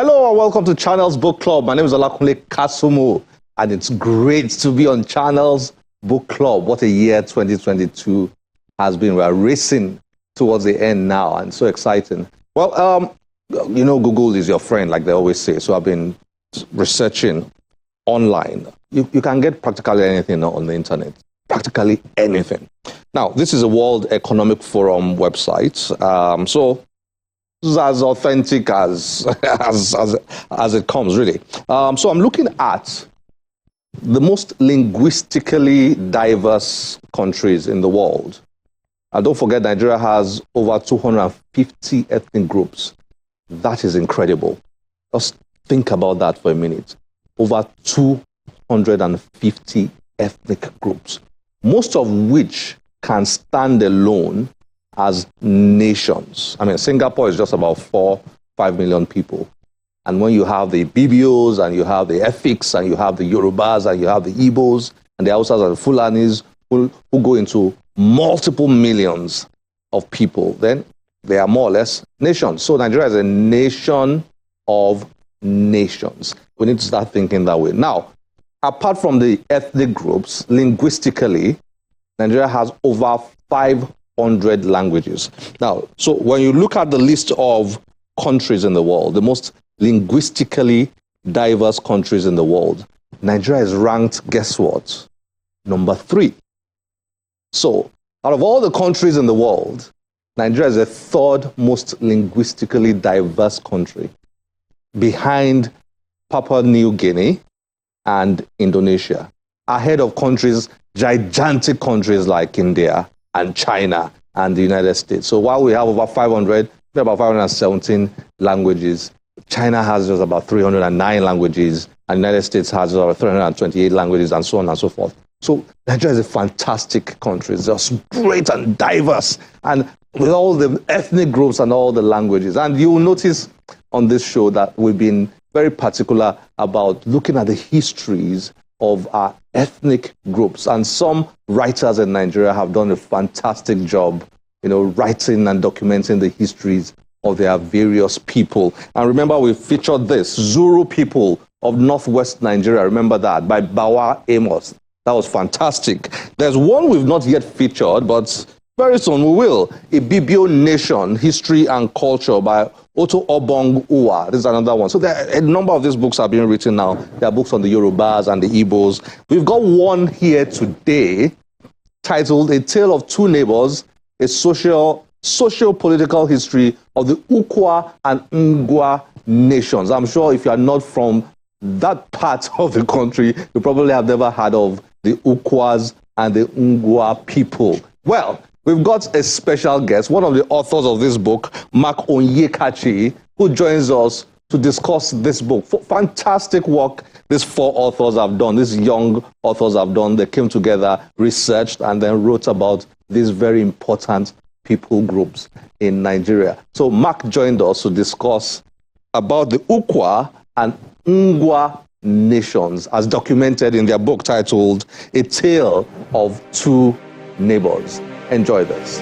Hello and welcome to Channels Book Club. My name is Onyekachi, and it's great to be on Channels Book Club. What a year 2022 has been. We are racing towards the end now, and so exciting. Well, you know, Google is your friend, like they always say. So I've been researching online. You can get practically anything on the internet. Practically anything. Now, this is a World Economic Forum website. So this is as authentic as it comes, really. So I'm looking at the most linguistically diverse countries in the world. And don't forget, Nigeria has over 250 ethnic groups. That is incredible. Just think about that for a minute. Over 250 ethnic groups, most of which can stand alone as nations. I mean, Singapore is just about 4-5 million people. And when you have the Bibios, and you have the Efiks, and you have the Yorubas, and you have the Igbos, and the Hausas and the Fulanis, who go into multiple millions of people, then they are more or less nations. So Nigeria is a nation of nations. We need to start thinking that way. Now, apart from the ethnic groups, linguistically, Nigeria has over 500 languages. Now, so when you look at the list of countries in the world, the most linguistically diverse countries in the world, Nigeria is ranked, guess what? Number 3. So, out of all the countries in the world, Nigeria is the third most linguistically diverse country, behind Papua New Guinea and Indonesia, ahead of countries, gigantic countries like India and China and the United States. So while we have over 500, about 517 languages, China has just about 309 languages, and the United States has about 328 languages, and so on and so forth. So Nigeria is a fantastic country. It's just great and diverse, and with all the ethnic groups and all the languages. And you will notice on this show that we've been very particular about looking at the histories of our ethnic groups. And some writers in Nigeria have done a fantastic job, you know, writing and documenting the histories of their various people. And remember, we featured this, Zulu people of Northwest Nigeria. Remember that, by Bawa Amos. That was fantastic. There's one we've not yet featured, but very soon we will. Ibibio Nation, History and Culture by Otto Obong Uwa. This is another one. So a number of these books are being written now. There are books on the Yorubas and the Igbos. We've got one here today titled A Tale of Two Neighbours, a socio-political history of the Ukwa and Ngwa nations. I'm sure if you are not from that part of the country, you probably have never heard of the Ukwas and the Ngwa people. Well, we've got a special guest, one of the authors of this book, Mark Onyekachi, who joins us to discuss this book. Fantastic work these 4 authors have done, these young authors have done. They came together, researched, and then wrote about these very important people groups in Nigeria. So Mark joined us to discuss about the Ukwa and Ngwa nations, as documented in their book titled A Tale of Two Neighbours. Enjoy this.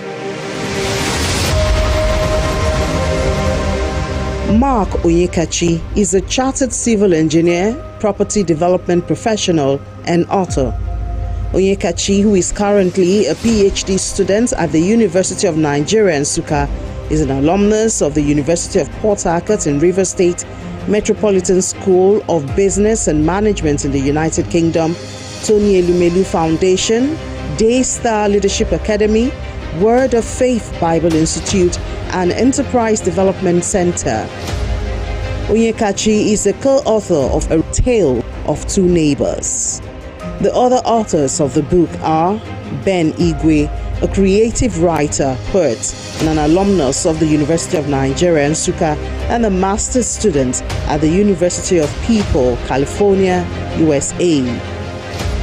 Mark Onyekachi is a chartered civil engineer, property development professional, and author. Onyekachi, who is currently a PhD student at the University of Nigeria, Nsukka, is an alumnus of the University of Port Harcourt in Rivers State, Metropolitan School of Business and Management in the United Kingdom, Tony Elumelu Foundation, Daystar Leadership Academy, Word of Faith Bible Institute, and Enterprise Development Center. Onyekachi is a co-author of A Tale of Two Neighbours. The other authors of the book are Ben Igwe, a creative writer, poet, and an alumnus of the University of Nigeria, Nsukka, and a master's student at the University of People, California, USA.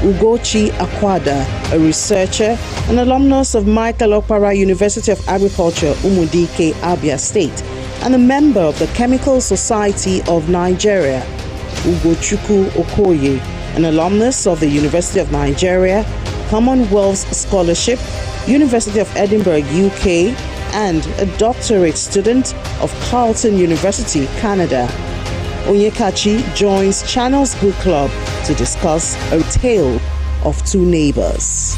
Ugochi Akwada, a researcher, an alumnus of Michael Okpara University of Agriculture, Umudike, Abia State, and a member of the Chemical Society of Nigeria. Ugochukwu Okoye, an alumnus of the University of Nigeria, Commonwealth Scholarship, University of Edinburgh, UK, and a doctorate student of Carleton University, Canada. Onyekachi joins Channels Book Club to discuss A Tale of Two Neighbours.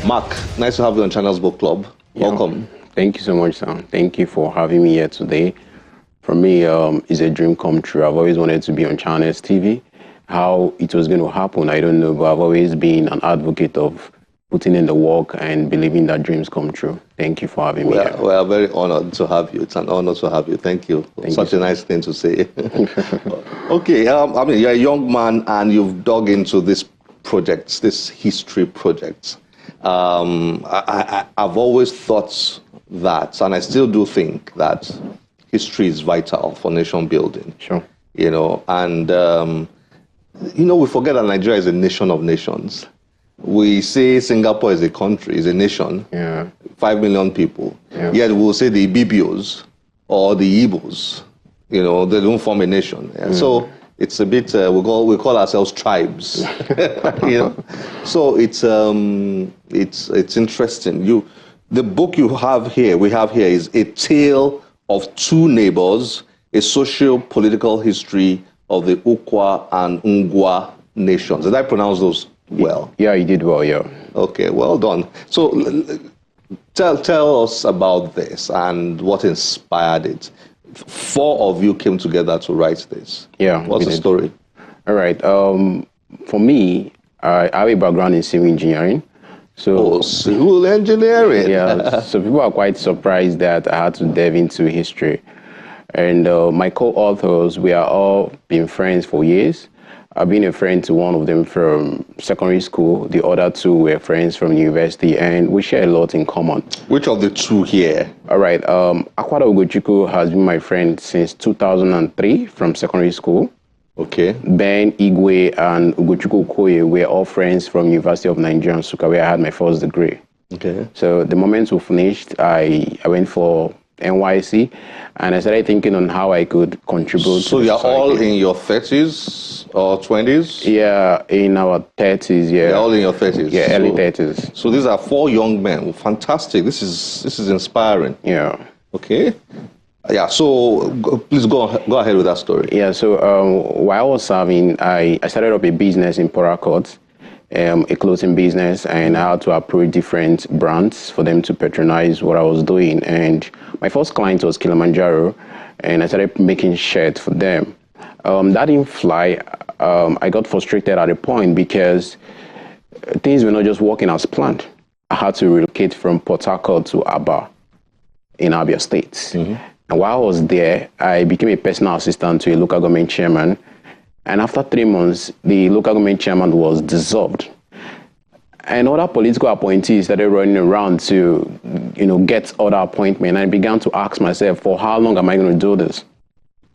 Mark, nice to have you on Channels Book Club. Welcome. Thank you so much, Sam. Thank you for having me here today. For me, it's a dream come true. I've always wanted to be on Channels TV. How it was going to happen, I don't know, but I've always been an advocate of putting in the work and believing that dreams come true. Thank you for having me here. We are very honored to have you. It's an honor to have you. Thank you. Such a nice thing to say. Okay, I mean, you're a young man and you've dug into this project, this history project. I've always thought that, and I still do think that history is vital for nation building. Sure. You know, and, we forget that Nigeria is a nation of nations. We say Singapore is a country, is a nation, 5 million people. Yet we'll say the Ibibios or the Igbos, they don't form a nation. So it's a bit, we call ourselves tribes. So it's interesting. The book we have here is A Tale of Two Neighbours, a socio-political history of the Ukwa and Ngwa nations. Did I pronounce those well? Yeah, you did well, yeah. Okay, well done. So tell us about this and what inspired it. 4 of you came together to write this. Yeah. What's the story? All right. For me, I have a background in civil engineering. So civil engineering. Yeah. So people are quite surprised that I had to delve into history. And my co-authors, we are all been friends for years. I've been a friend to one of them from secondary school. The other 2 were friends from university, and we share a lot in common. Which of the 2 here? All right. Ukwa-Ngwa has been my friend since 2003 from secondary school. Okay. Ben, Igwe, and Ugochukwu Okoye were all friends from University of Nigeria, Nsukka, where I had my first degree. Okay. So the moment we finished, I went for NYC, and I started thinking on how I could contribute. So you're all in your 30s or 20s? Yeah, in our 30s, yeah. You're all in your 30s? Yeah, early 30s. So these are 4 young men. Fantastic. This is inspiring. Yeah. Okay. Yeah, so please go ahead with that story. Yeah, so while I was serving, I started up a business in Port Harcourt, a clothing business, and I had to approach different brands for them to patronize what I was doing. And my first client was Kilimanjaro, and I started making shirts for them. That didn't fly. I got frustrated at a point because things were not just working as planned. I had to relocate from Port Harcourt to Aba in Abia State. Mm-hmm. And while I was there, I became a personal assistant to a local government chairman. And after 3 months, the local government chairman was dissolved. And other political appointees started running around to, get other appointments. And I began to ask myself, for how long am I going to do this?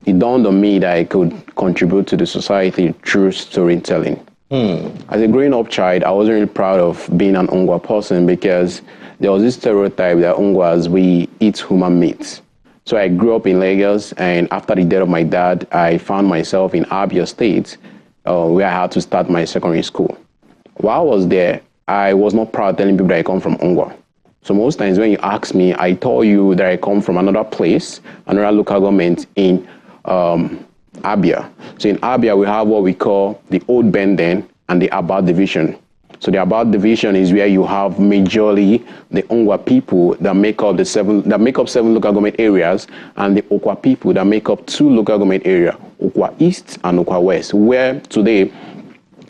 It dawned on me that I could contribute to the society through storytelling. As a growing up child, I wasn't really proud of being an Ngwa person because there was this stereotype that Ngwas, we eat human meat. So I grew up in Lagos, and after the death of my dad, I found myself in Abia State, where I had to start my secondary school. While I was there, I was not proud telling people that I come from Ngwa. So most times when you ask me, I tell you that I come from another place, another local government in Abia. So in Abia, we have what we call the Old Benden and the Aba division. So the Aba division is where you have majorly the Ngwa people that make up 7 local government areas, and the Ukwa people that make up 2 local government areas, Ukwa East and Ukwa West, where today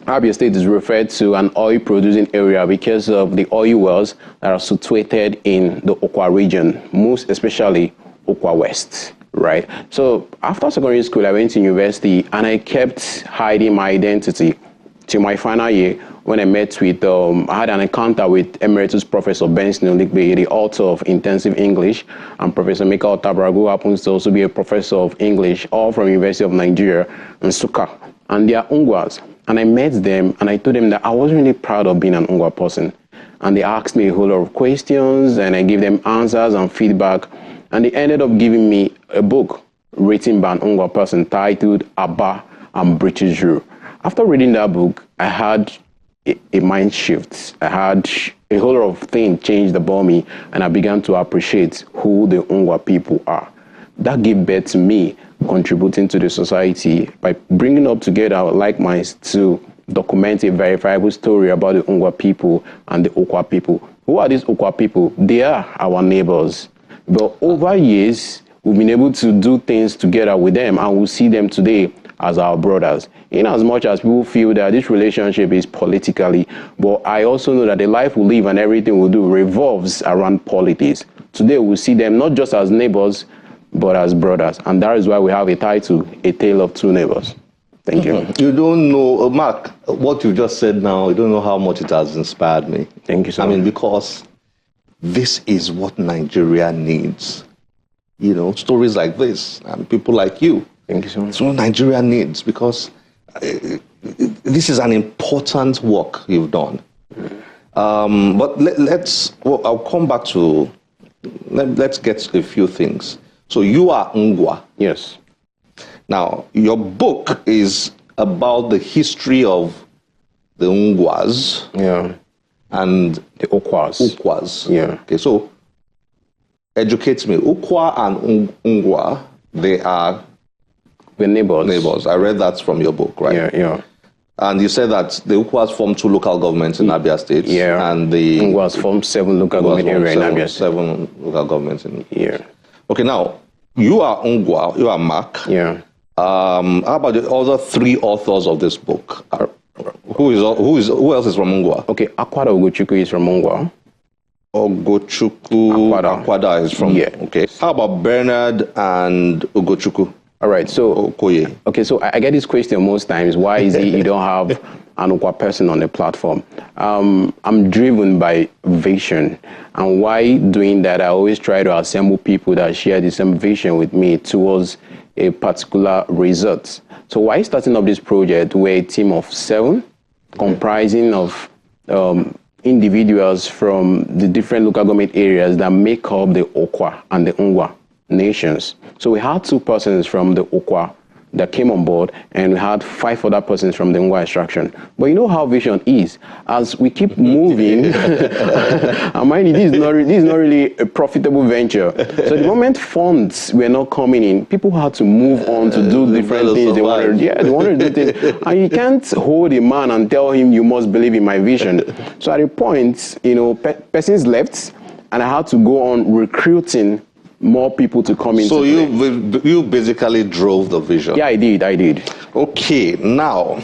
Abia State is referred to an oil producing area because of the oil wells that are situated in the Ukwa region, most especially Ukwa West. Right. So after secondary school, I went to university and I kept hiding my identity till my final year when I met with, I had an encounter with Emeritus Professor Benson Olikbe, the author of Intensive English, and Professor Mika Otabragu, who happens to also be a professor of English, all from University of Nigeria, Nsukka. And they are Ngwas. And I met them and I told them that I wasn't really proud of being an Ngwa person. And they asked me a whole lot of questions and I gave them answers and feedback. And they ended up giving me a book written by an Ngwa person titled Aba and British Rule. After reading that book, I had a mind shift. I had a whole lot of things changed about me, and I began to appreciate who the Ngwa people are. That gave birth to me contributing to the society by bringing up together like minds to document a verifiable story about the Ngwa people and the Ukwa people. Who are these Ukwa people? They are our neighbors. But over years, we've been able to do things together with them, and we see them today as our brothers. In as much as people feel that this relationship is politically, but I also know that the life we live and everything we do revolves around politics. Today we see them not just as neighbors, but as brothers. And that is why we have a title, A Tale of Two Neighbors. Thank you. You don't know, Mark, what you just said now, you don't know how much it has inspired me. Thank you so much. I mean, because this is what Nigeria needs. You know, stories like this and people like you. Thank you so much. It's what Nigeria needs, because this is an important work you've done. But I'll come back to, let's get a few things. So you are Ngwa. Yes. Now, your book is about the history of the Ngwas. Yeah. And the Ukwas. Ukwas. Yeah. Okay, so educate me. Ukwa and Ngwa, we're neighbors. Neighbors. I read that from your book, right? Yeah, yeah. And you said that the Ukwas formed 2 local governments in Abia State. Yeah. And the Ngwas formed 7 local government areas in Abia State. 7 local governments in. Yeah. Okay, now you are Ngwa, you are Mark. Yeah. How about the other 3 authors of this book? Who else is from Ngwa? Okay, Akwada Ugochukwu is from Ngwa. Ugochukwu Akwada is from. Yeah. Okay. How about Bernard and Ugochukwu? All right, so Okoye. Okay, so I get this question most times. Why is it you don't have an Ukwa person on the platform? I'm driven by vision, and why doing that, I always try to assemble people that share the same vision with me towards a particular result. So why starting up this project? We're a team of 7, comprising of individuals from the different local government areas that make up the Ukwa and the Ngwa nations. So we had 2 persons from the Ukwa that came on board, and we had 5 other persons from the Ngwa extraction. But you know how vision is. As we keep moving, and mind you, this is not really a profitable venture. So the moment funds were not coming in, people had to move on to do different things. They wanted to do things. And you can't hold a man and tell him you must believe in my vision. So at a point, persons left, and I had to go on recruiting more people to come in. So you basically drove the vision. Yeah, I did. Okay, now,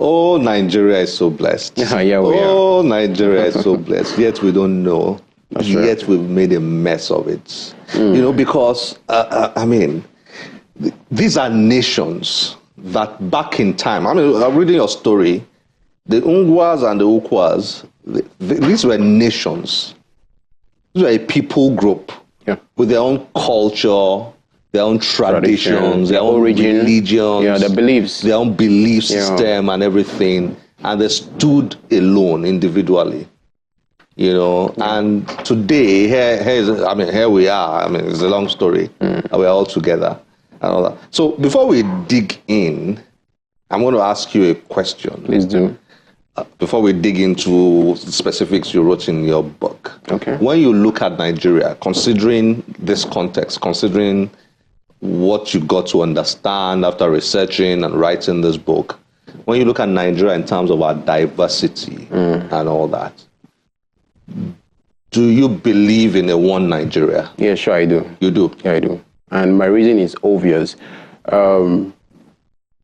oh, Nigeria is so blessed. Yeah, we are. Oh, Nigeria is so blessed. Yet we don't know. That's Yet right. we've made a mess of it. Because, these are nations that back in time, I'm reading your story, the Ngwas and the Ukwas, these were nations. These are a people group with their own culture, their own traditions, their own origin, religions, their beliefs, their own belief system and everything. And they stood alone individually. And today, here we are. It's a long story. And we're all together and all that. So before we dig in, I'm going to ask you a question. Please do. Before we dig into specifics you wrote in your book. Okay. When you look at Nigeria, considering this context, considering what you got to understand after researching and writing this book, when you look at Nigeria in terms of our diversity and all that, do you believe in a one Nigeria? Yeah, sure I do. You do? Yeah, I do. And my reason is obvious. You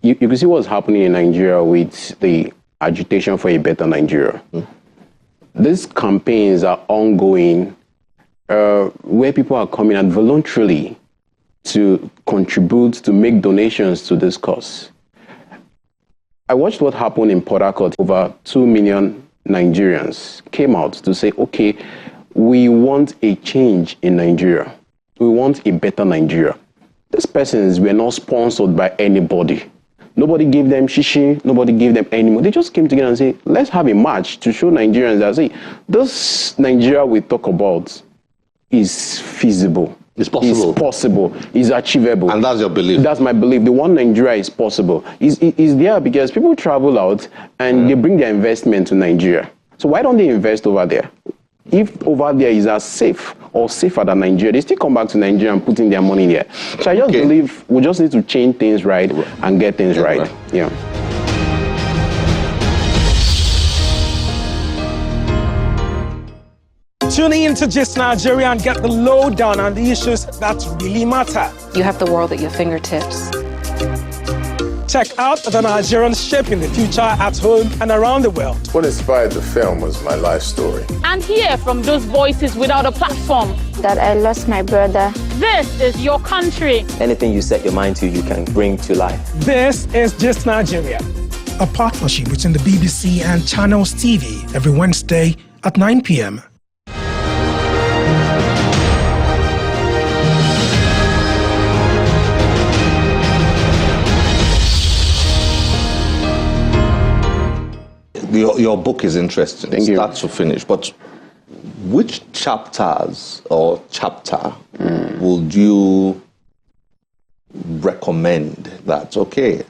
can see what's happening in Nigeria with the agitation for a better Nigeria. These campaigns are ongoing where people are coming out voluntarily to contribute, to make donations to this cause. I watched what happened in Port Harcourt. Over 2 million Nigerians came out to say, okay, we want a change in Nigeria. We want a better Nigeria. These persons were not sponsored by anybody. Nobody gave them shishi, nobody gave them any more. They just came together and said, let's have a march to show Nigerians that, see, this Nigeria we talk about is feasible. It's possible. It's possible. It's achievable. And that's your belief? That's my belief. The one Nigeria is possible. Is there because people travel out and they bring their investment to Nigeria. So why don't they invest over there? If over there is as safe or safer than Nigeria, they still come back to Nigeria and put in their money there. So I just believe we just need to change things right and get things right. Yeah. Tune in to Gist Nigeria and get the lowdown on the issues that really matter. You have the world at your fingertips. Check out the Nigerians shaping the future at home and around the world. What inspired the film was my life story. And hear from those voices without a platform. That I lost my brother. This is your country. Anything you set your mind to, you can bring to life. This is Gist Nigeria, a partnership between the BBC and Channels TV every Wednesday at 9 p.m. Your book is interesting, Thank you. start to finish. But which chapters or chapter would you recommend that, okay,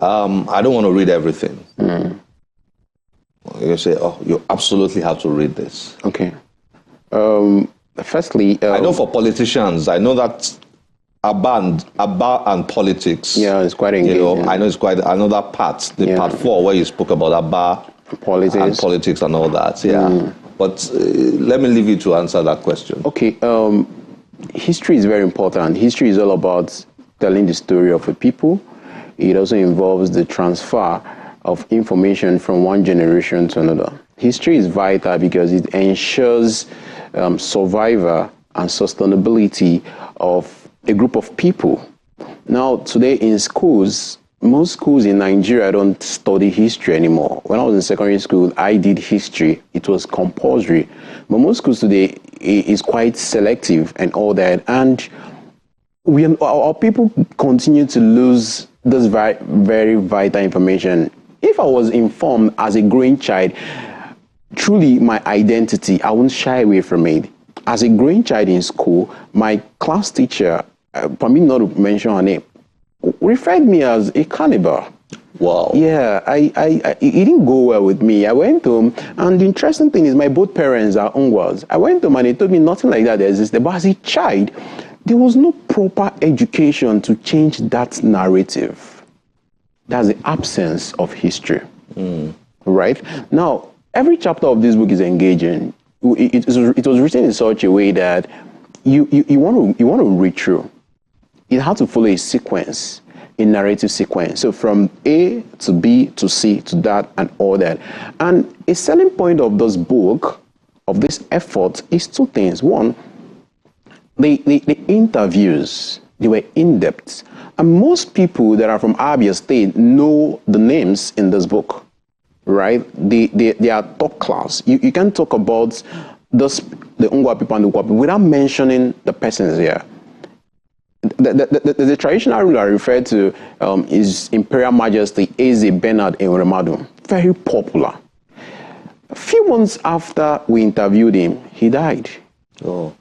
I don't want to read everything. You say, oh, you absolutely have to read this. Okay. Firstly, I know for politicians, I know that Abba and politics. Yeah, it's quite engaging. You know, I know it's quite another part, the part 4 where you spoke about Abba and politics and all that. Yeah. But let me leave you to answer that question. Okay. History is very important. History is all about telling the story of a people. It also involves the transfer of information from one generation to another. History is vital because it ensures survival and sustainability of a group of people. Now, today in schools, most schools in Nigeria don't study history anymore. When I was in secondary school, I did history. It was compulsory. But most schools today is quite selective and all that. And our people continue to lose this very vital information. If I was informed as a growing child, truly my identity, I won't shy away from it. As a growing child in school, my class teacher, for me not to mention her name, referred me as a cannibal. Wow. Yeah, it didn't go well with me. I went home, and the interesting thing is my both parents are Nkwas. I went home and they told me nothing like that existed. But as a child, there was no proper education to change that narrative. That's the absence of history. Right? Now, every chapter of this book is engaging. It was written in such a way that you want to read through. It had to follow a sequence, a narrative sequence. So from A to B to C to that and all that. And a selling point of this book, of this effort, is two things. One, the interviews, they were in-depth. And most people that are from Abia State know the names in this book, right? They are top class. You can't talk about the Nkwa people and the Ukwa people without mentioning the persons here. The traditional ruler I referred to is Imperial Majesty Eze Bernard Enwemadu. Very popular. A few months after we interviewed him, he died. Oh.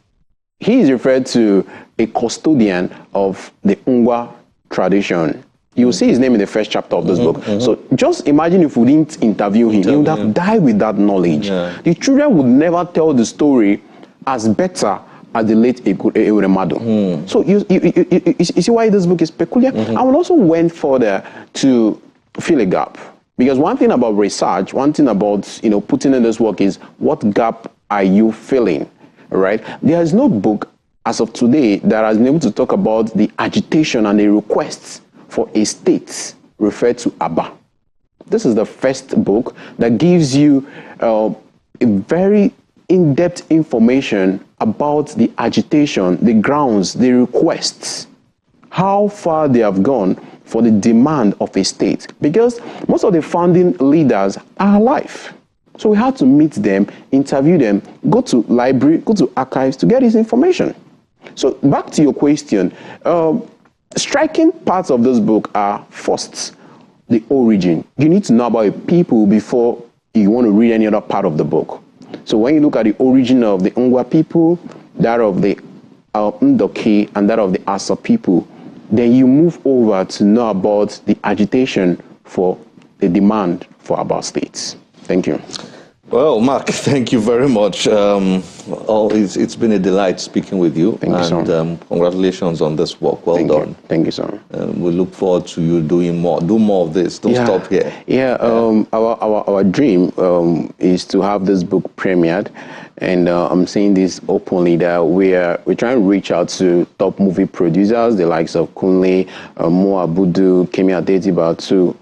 He is referred to a custodian of the Nkwa tradition. You will see his name in the first chapter of this book. So just imagine if we didn't interview him, he would have died with that knowledge. Yeah. The children would never tell the story as better as the late Enwemadu. So you see why this book is peculiar? I will also went further to fill a gap. Because one thing about research, one thing about putting in this work is what gap are you filling, right? There is no book as of today that has been able to talk about the agitation and the requests for a state referred to Abba. This is the first book that gives you a very in-depth information about the agitation, the grounds, the requests, how far they have gone for the demand of a state. Because most of the founding leaders are alive. So we had to meet them, interview them, go to library, go to archives to get this information. So back to your question, striking parts of this book are first, the origin. You need to know about a people before you want to read any other part of the book. So when you look at the origin of the Nkwa people, that of the Ndoki and that of the Asa people, then you move over to know about the agitation for the demand for our states. Thank you. Well, Mark, thank you very much. It's been a delight speaking with you. Thank you, sir. Congratulations on this work. Well done. Thank you, sir. We look forward to you doing more. Do more of this. Don't stop here. Our dream is to have this book premiered, and I'm saying this openly that we're trying to reach out to top movie producers, the likes of Kunle, Mo Abudu, Kemi Adetiba, to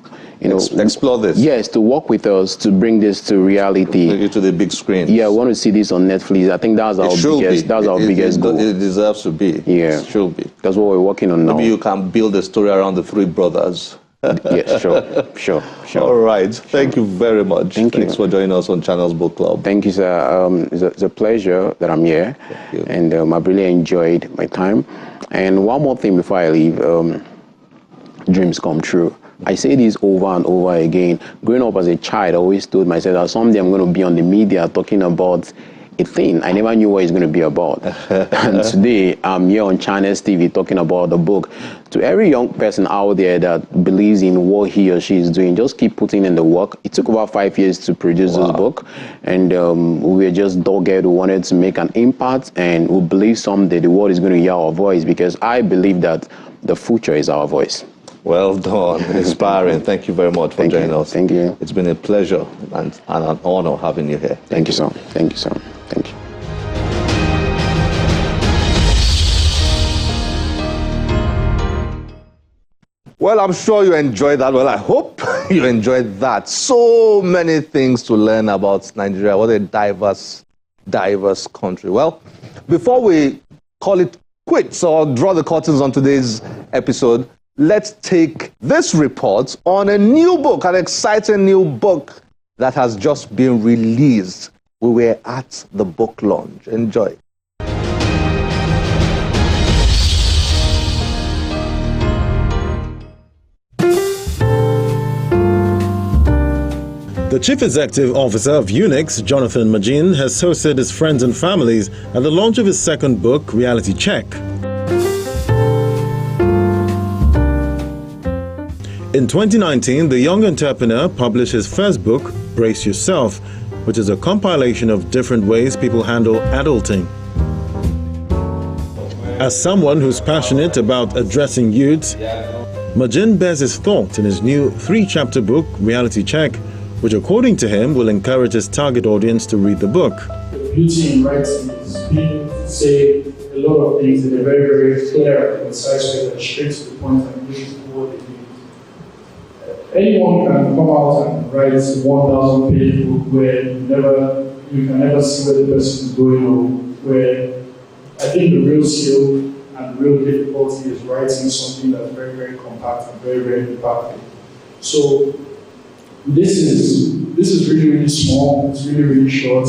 explore this. Yes, to work with us to bring this to reality. To the big screen. Yeah, I want to see this on Netflix. I think that's our biggest goal. It deserves to be. Yeah. It should be. That's what we're working on now. Maybe you can build a story around the three brothers. Yes, sure. All right. Thank you very much. Thanks for joining us on Channels Book Club. Thank you, sir. It's a pleasure that I'm here. And I've really enjoyed my time. And one more thing before I leave, dreams come true. I say this over and over again. Growing up as a child, I always told myself that someday I'm going to be on the media talking about a thing. I never knew what it's going to be about. And today, I'm here on Channels TV talking about the book. To every young person out there that believes in what he or she is doing, just keep putting in the work. It took about 5 years to produce this book. And we were just dogged who wanted to make an impact. And we believe someday the world is going to hear our voice, because I believe that the future is our voice. Well done. Inspiring. Thank you very much for joining us. Thank you. It's been a pleasure and an honor having you here. Thank you, sir. Thank you, sir. Thank you. Well, I'm sure you enjoyed that. Well, I hope you enjoyed that. So many things to learn about Nigeria. What a diverse country. Well, before we call it quits or draw the curtains on today's episode, let's take this report on a new book, an exciting new book that has just been released. We were at the book launch. Enjoy. The Chief Executive Officer of Unix, Jonathan Majin, has hosted his friends and families at the launch of his second book, Reality Check. In 2019, the young entrepreneur published his first book, Brace Yourself, which is a compilation of different ways people handle adulting. As someone who's passionate about addressing youth, Majin bears his thoughts in his new 3-chapter book, Reality Check, which according to him will encourage his target audience to read the book. The beauty in writing is being able to say a lot of things in a very, very clear and concise way, that straight to the point and push forward the anyone can come out and write a 1,000-page book where you can never see where the person is going, or where I think the real skill and the real difficulty is writing something that's very, very compact and very, very impactful. So this is really, really small. It's really, really short.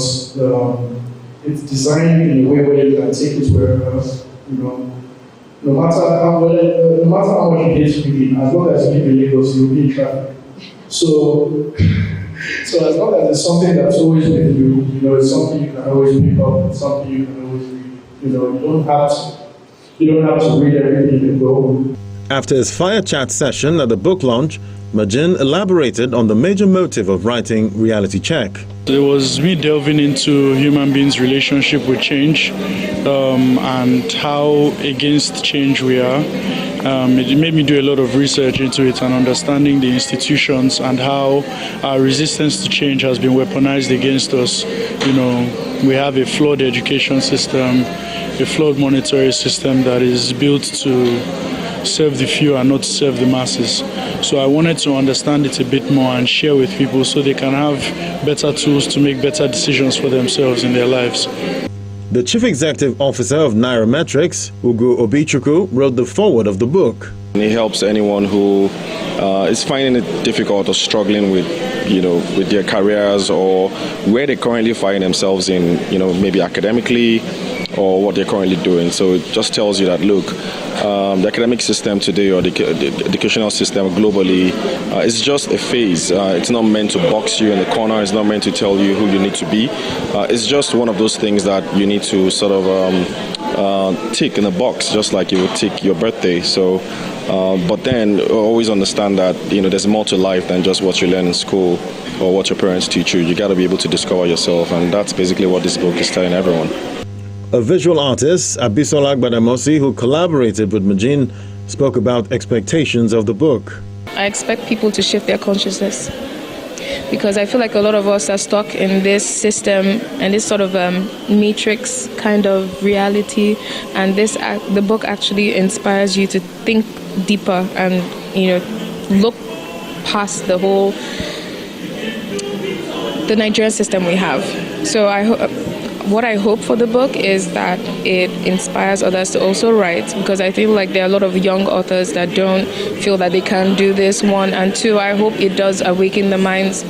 It's designed in a way where you can take it wherever, no matter how much you hate reading, as long as you live in Lagos, you'll be in traffic. So as long as it's something that's always with you, it's something you can always pick up, it's something you can always read. You don't have to read everything in go. After his fire chat session at the book launch, Majin elaborated on the major motive of writing Reality Check. It was me delving into human beings' relationship with change and how against change we are. It made me do a lot of research into it and understanding the institutions and how our resistance to change has been weaponized against us. We have a flawed education system, a flawed monetary system that is built to serve the few and not serve the masses. So I wanted to understand it a bit more and share with people so they can have better tools to make better decisions for themselves in their lives. The Chief Executive Officer of Nairametrics, Ugu Obichukwu, wrote the foreword of the book. He helps anyone who is finding it difficult or struggling with their careers or where they currently find themselves in, maybe academically or what they're currently doing. So it just tells you that, look, the academic system today or the educational system globally is just a phase. It's not meant to box you in the corner. It's not meant to tell you who you need to be. It's just one of those things that you need to sort of tick in a box, just like you would tick your birthday. So, but then always understand that, there's more to life than just what you learn in school or what your parents teach you. You got to be able to discover yourself, and that's basically what this book is telling everyone. A visual artist, Abisola Gbadamosi, who collaborated with Majin, spoke about expectations of the book. I expect people to shift their consciousness, because I feel like a lot of us are stuck in this system and this sort of matrix kind of reality, and the book actually inspires you to think deeper and look past the Nigerian system we have. So what I hope for the book is that it inspires others to also write, because I feel like there are a lot of young authors that don't feel that they can do this, one, and two, I hope it does awaken the minds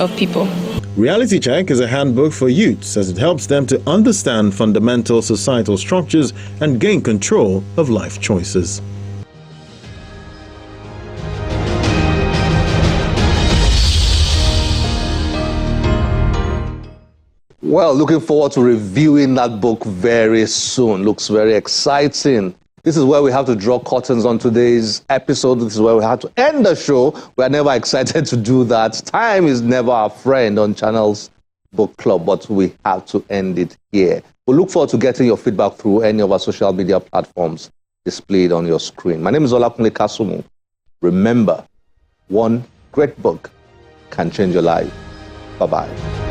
of people. Reality Check is a handbook for youths as it helps them to understand fundamental societal structures and gain control of life choices. Well, looking forward to reviewing that book very soon. Looks very exciting. This is where we have to draw curtains on today's episode. This is where we have to end the show. We are never excited to do that. Time is never our friend on Channel's Book Club, but we have to end it here. We look forward to getting your feedback through any of our social media platforms displayed on your screen. My name is Onyekachi. Remember, one great book can change your life. Bye-bye.